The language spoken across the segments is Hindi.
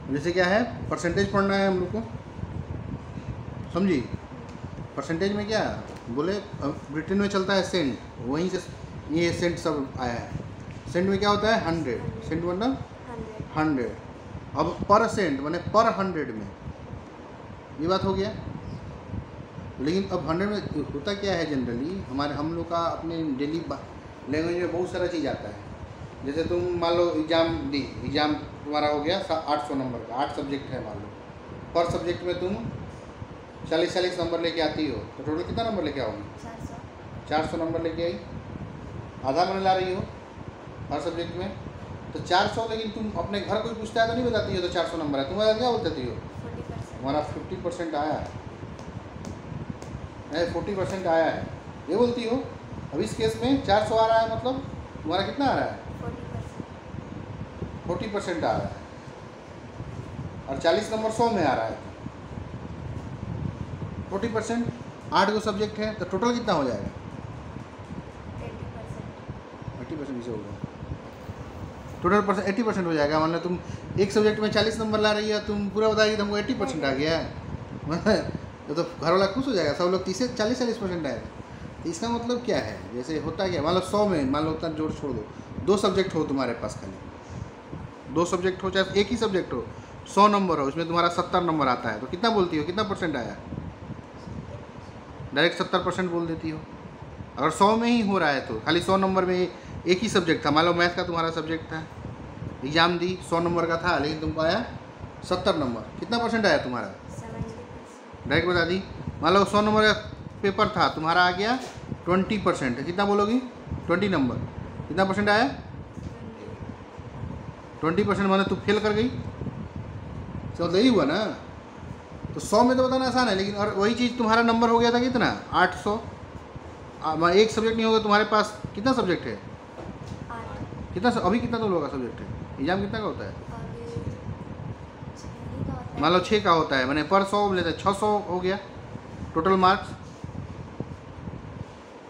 जैसे क्या है, परसेंटेज पढ़ना है हम लोग को, समझी। परसेंटेज में क्या बोले, ब्रिटेन में चलता है सेंट, वहीं से ये सेंट सब आया है। सेंट में क्या होता है 100, सेंट मतलब 100। अब पर सेंट मैंने पर 100 में, ये बात हो गया। लेकिन अब 100 में होता क्या है, जनरली हम लोग का अपने डेली लैंग्वेज में बहुत सारा चीज़ आता है। जैसे तुम मान लो एग्ज़ाम दी, एग्ज़ाम तुम्हारा हो गया 800 नंबर का, 8 सब्जेक्ट है मान लो, पर सब्जेक्ट में तुम 40 नंबर लेके आती हो, तो टोटल कितना नंबर लेके आओगी? 400 नंबर लेके आई, आधा मैंने ला रही हो हर सब्जेक्ट में, तो 400। लेकिन तुम अपने घर कोई पूछता है तो नहीं बताती हो तो 400 नंबर है, तुम्हारा क्या बोलती हो? हमारा 50% आया है, 40% आया है, ये बोलती हो। अब इस केस में 400 आ रहा है, मतलब तुम्हारा कितना आ रहा है? 40% आ रहा है, और 40 नंबर 100 में आ रहा है, 40%। 8 को सब्जेक्ट है तो टोटल कितना हो जाएगा? 80% इसे हो गया, टोटल 80% हो जाएगा। मान लो तुम एक सब्जेक्ट में 40 नंबर ला रही है, तुम पूरा बताइए तुमको 80% आ गया है तो घर वाला खुश हो जाएगा, सब लोग 40% आएगा। तो इसका मतलब क्या है, जैसे होता क्या, मान लो 100 में, मान लो उतना जोड़ छोड़ दो, 2 सब्जेक्ट हो तुम्हारे पास, खाली 2 सब्जेक्ट हो, चाहे एक ही सब्जेक्ट हो, 100 नंबर हो, उसमें तुम्हारा 70 नंबर आता है, तो कितना बोलती हो, कितना परसेंट आया? डायरेक्ट 70% बोल देती हो। अगर 100 में ही हो रहा है तो खाली 100 नंबर में एक ही सब्जेक्ट था, मान लो मैथ का तुम्हारा सब्जेक्ट था, एग्जाम दी 100 नंबर का था, लेकिन तुमको आया 70 नंबर, कितना परसेंट आया तुम्हारा? डायरेक्ट बता दी। मान लो 100 नंबर का पेपर था, तुम्हारा आ गया 20%, कितना बोलोगी? 20 नंबर, कितना परसेंट आया? 20%, माने तू फेल कर गई, तो यही हुआ ना। तो 100 में तो बताना आसान है, लेकिन और वही चीज़ तुम्हारा नंबर हो गया था कितना? 800। एक सब्जेक्ट नहीं होगा तुम्हारे पास, कितना सब्जेक्ट है? कितना अभी कितना तो लोगों का सब्जेक्ट है? एग्जाम कितना का होता है? मान लो 6 का होता है, मैंने पर 100 लेते हैं, 600 हो गया टोटल मार्क्स।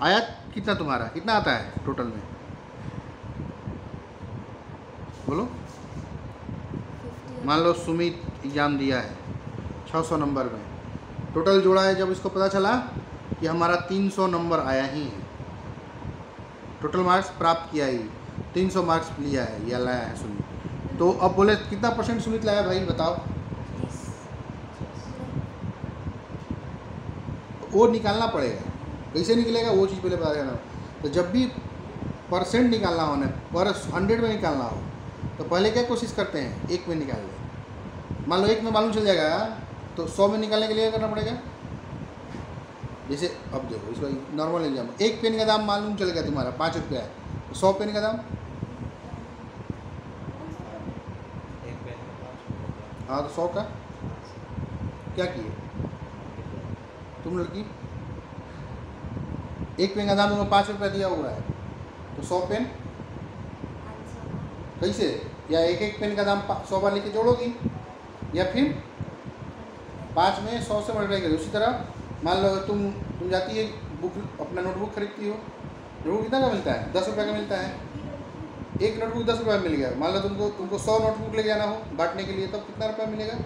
आया कितना तुम्हारा, कितना आता है टोटल में, बोलो। मान लो सुमित एग्ज़ाम दिया है 600 नंबर में, टोटल जोड़ा है, जब इसको पता चला कि हमारा 300 नंबर आया ही है, टोटल मार्क्स प्राप्त किया ही 300 मार्क्स लिया है या लाया है सुमित, तो अब बोले कितना परसेंट सुमित लाया भाई बताओ? वो निकालना पड़ेगा, कैसे निकलेगा वो चीज़ पहले बता देना। तो जब भी परसेंट निकालना हो ना, पर 100 में निकालना हो, तो पहले क्या कोशिश करते हैं, 1 में निकाल लें। मान लो 1 में मालूम चल जाएगा, तो 100 में निकालने के लिए करना पड़ेगा। जैसे अब देखो इसका नॉर्मल एग्जाम, 1 पेन का दाम मालूम चल गया तुम्हारा 5 रुपया है, तो 100 पेन का दाम, हाँ तो 100 का क्या किए तुम लड़की, 1 पेन का दाम तुमको 5 रुपया दिया हुआ है, तो 100 पेन कैसे, या एक पेन का दाम 100 बार लेके जोड़ोगी, या फिर 5 में 100 से मल्टीप्लाई करोगे। उसी तरह मान लो तुम जाती है बुक, अपना नोटबुक खरीदती हो, नोटबुक कितना का मिलता है? 10 रुपये का मिलता है, एक नोटबुक 10 रुपये में मिल गया। मान लो तुमको 100 नोटबुक लेके जाना हो बांटने के लिए, तब कितना रुपया मिलेगा?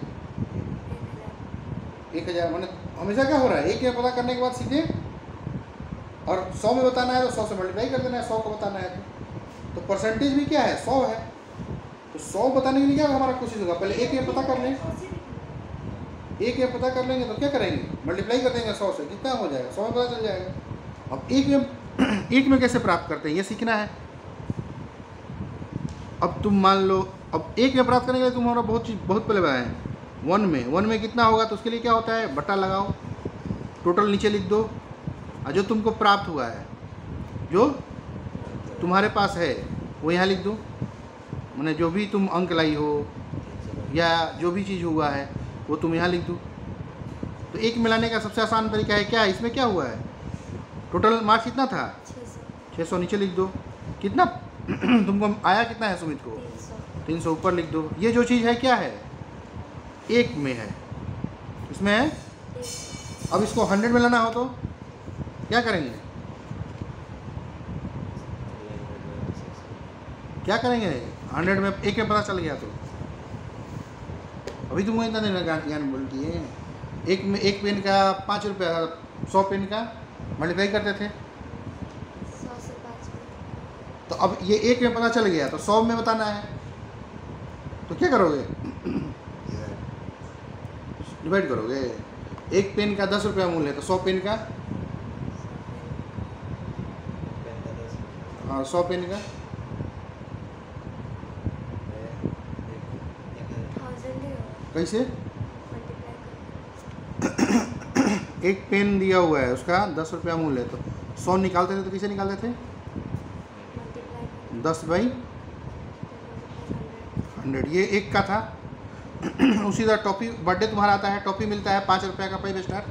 1000। मैंने हमेशा क्या हो रहा है, 1 में पता करने के बाद सीधे, और 100 में बताना है तो 100 से मल्टीप्लाई कर देना है, 100 को बताना है तो परसेंटेज भी क्या है 100 है, तो 100 बताने के लिए क्या हमारा कोशिश होगा, पहले 1 में पता कर लें, 1 में पता कर लेंगे तो क्या करेंगे, मल्टीप्लाई कर देंगे 100 से, कितना हो जाएगा 100 में पता चल जाएगा। अब 1 में कैसे प्राप्त करते हैं ये सीखना है। अब तुम मान लो, अब 1 में प्राप्त करने के लिए तुम्हारा बहुत पहले बताया है, 1 में कितना होगा, तो उसके लिए क्या होता है, बटा लगाओ, टोटल नीचे लिख दो, और जो तुमको प्राप्त हुआ है, जो तुम्हारे पास है वो यहाँ लिख दो, मैंने जो भी तुम अंक लाई हो या जो भी चीज़ हुआ है वो तुम यहाँ लिख दो। तो 1 मिलाने का सबसे आसान तरीका है क्या, इसमें क्या हुआ है, टोटल मार्क्स कितना था 600, नीचे लिख दो, कितना तुमको आया कितना है सुमित को 300, ऊपर लिख दो। ये जो चीज़ है क्या है, 1 में है, इसमें है। अब इसको 100 में लाना हो तो क्या करेंगे, क्या करेंगे 100 में, 1 में पता चल गया तो अभी तुमको इतना देना ज्ञान बोलती है। एक पेन का 5 रुपया, 100 पेन का मल्टीप्लाई करते थे। 100 से 5 में। तो अब ये एक में पता चल गया तो 100 में बताना है, तो क्या करोगे? डिवाइड करोगे। एक पेन का 10 रुपया मूल्य है तो 100 पेन का, और 100 पेन का 1000 ही होगा। कैसे? मल्टीप्लाई कर एक पेन दिया हुआ है उसका 10 रुपया मूल्य है तो 100 निकालते थे तो कैसे निकालते थे? मल्टीप्लाई 10/100। ये एक का था। उसी तरह टॉफ़ी, बर्थडे तुम्हारा आता है, टॉफ़ी मिलता है 5 रुपया का 5 स्टार।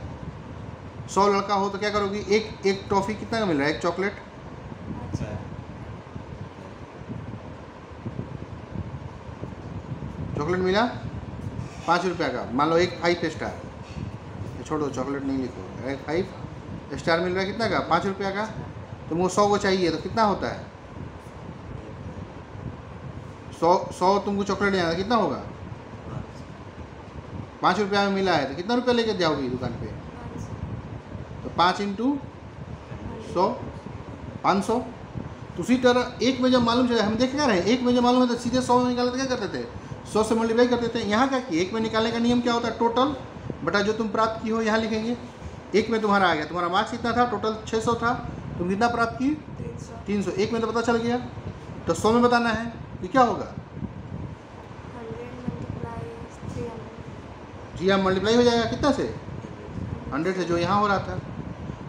100 लड़का हो तो क्या करोगी? एक टॉफ़ी कितना का मिल रहा है? एक चॉकलेट, चॉकलेट मिला 5 रुपया का। मान लो एक 5 स्टार, छोड़ो चॉकलेट नहीं लिखो, एक 5 स्टार मिल रहा है कितना का? 5 रुपया का। तुमको 100 को चाहिए तो कितना होता है? 100 तुमको चॉकलेट लेना कितना होगा? 5 रुपया में मिला है तो कितना रुपया लेके जाओगी दुकान पे? तो 5 × 100 500। तो उसी तरह एक में जब मालूम चला, हम देख क्या रहे हैं, एक में जब मालूम है तो सीधे 100 में निकालते क्या करते थे? 100 से मल्टीप्लाई करते थे। यहाँ क्या किए? एक में निकालने का नियम क्या होता है? टोटल बटा जो तुम प्राप्त की हो यहाँ लिखेंगे। एक में तुम्हारा आ गया, तुम्हारा मार्क्स कितना था? टोटल 600 था, तुम कितना प्राप्त की? 300। एक में तो पता चल गया, तो 100 में बताना है कि क्या होगा? 100 × 300। जी हाँ, मल्टीप्लाई हो जाएगा कितना से? 100 से, जो यहाँ हो रहा था।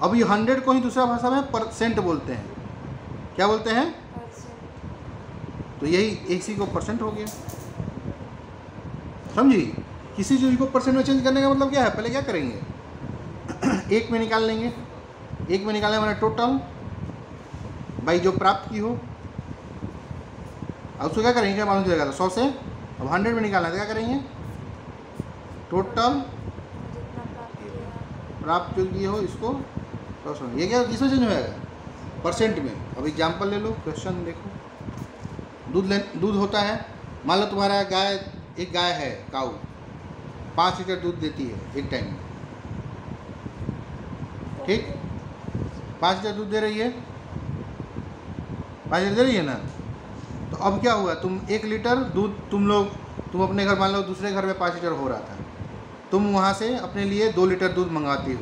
अब ये 100 को ही दूसरा भाषा में परसेंट बोलते हैं। क्या बोलते हैं? तो यही इसी को परसेंट हो गया। समझी? किसी चीज़ को परसेंट में चेंज करने का मतलब क्या है? पहले क्या करेंगे? एक में निकाल लेंगे। एक में निकालने वाला टोटल भाई जो प्राप्त की हो, अब उसको क्या करेंगे? क्या मालूम चलेगा? तो 100 से अब 100 में निकालना है तो क्या करेंगे? टोटल प्राप्त जो की हो इसको 100, ये क्या किसमें चेंज हो जाएगा? परसेंट में। अब एग्जाम्पल ले लो, क्वेश्चन देखो। दूध होता है, मान लो तुम्हारा एक गाय है, काऊ 5 लीटर दूध देती है एक टाइम में, ठीक? 5 लीटर दूध दे रही है, 5 लीटर दे रही है ना। तो अब क्या हुआ? तुम 1 लीटर दूध तुम अपने घर, मान लो दूसरे घर में 5 लीटर हो रहा था, तुम वहाँ से अपने लिए 2 लीटर दूध मंगाती हो।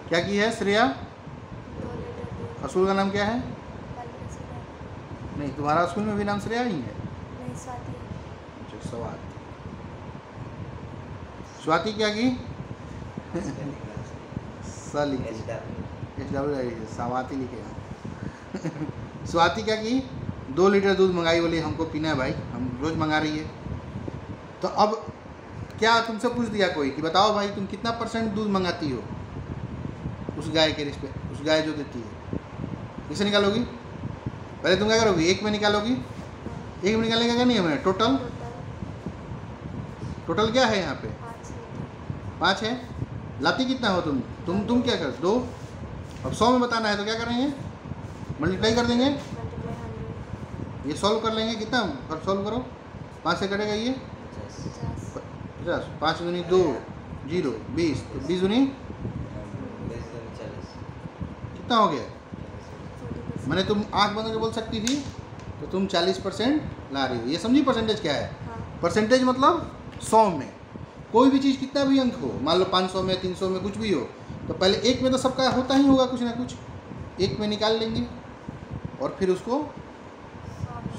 क्या की है श्रेया? स्कूल का नाम क्या है? नहीं, तुम्हारा स्कूल में भी नाम श्रेया ही है। स्वाति। स्वाति क्या की? स्वाति लिखेगा। स्वाति क्या की? 2 लीटर दूध मंगाई, बोली हमको पीना है भाई, हम रोज़ मंगा रही है। तो अब क्या तुमसे पूछ दिया कोई कि बताओ भाई तुम कितना परसेंट दूध मंगाती हो उस गाय के रिस्पेक्ट, उस गाय जो देती है? किसे निकालोगी? पहले तुम क्या करोगी? एक में निकालोगी। एक में निकालने का क्या नहीं है? टोटल। टोटल क्या है यहाँ पे? 5 है। लाती कितना हो तुम क्या कर? 2। अब 100 में बताना है तो क्या करेंगे? मल्टीप्लाई कर देंगे। ये सॉल्व कर लेंगे, कितना और सॉल्व करो। 5 से कटेगा ये 50। 5 दूनी 2 0 20, तो 20 दूनी कितना हो गया? मैंने तुम आँख बंद करके बोल सकती थी, तो तुम 40% ला रही हो। ये समझी परसेंटेज क्या है? परसेंटेज मतलब 100 में कोई भी चीज़ कितना भी अंक हो, मान लो 500 में 300 में कुछ भी हो, तो पहले एक में तो सबका होता ही होगा कुछ ना कुछ, एक में निकाल लेंगे और फिर उसको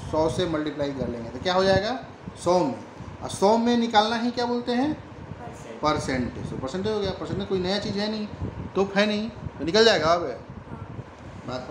100 से मल्टीप्लाई कर लेंगे तो क्या हो जाएगा? 100 में। और 100 में निकालना ही क्या बोलते हैं? परसेंटेज। तो परसेंटेज हो गया। परसेंटेज कोई नया चीज़ है नहीं, तो है नहीं, तो निकल जाएगा। अब बात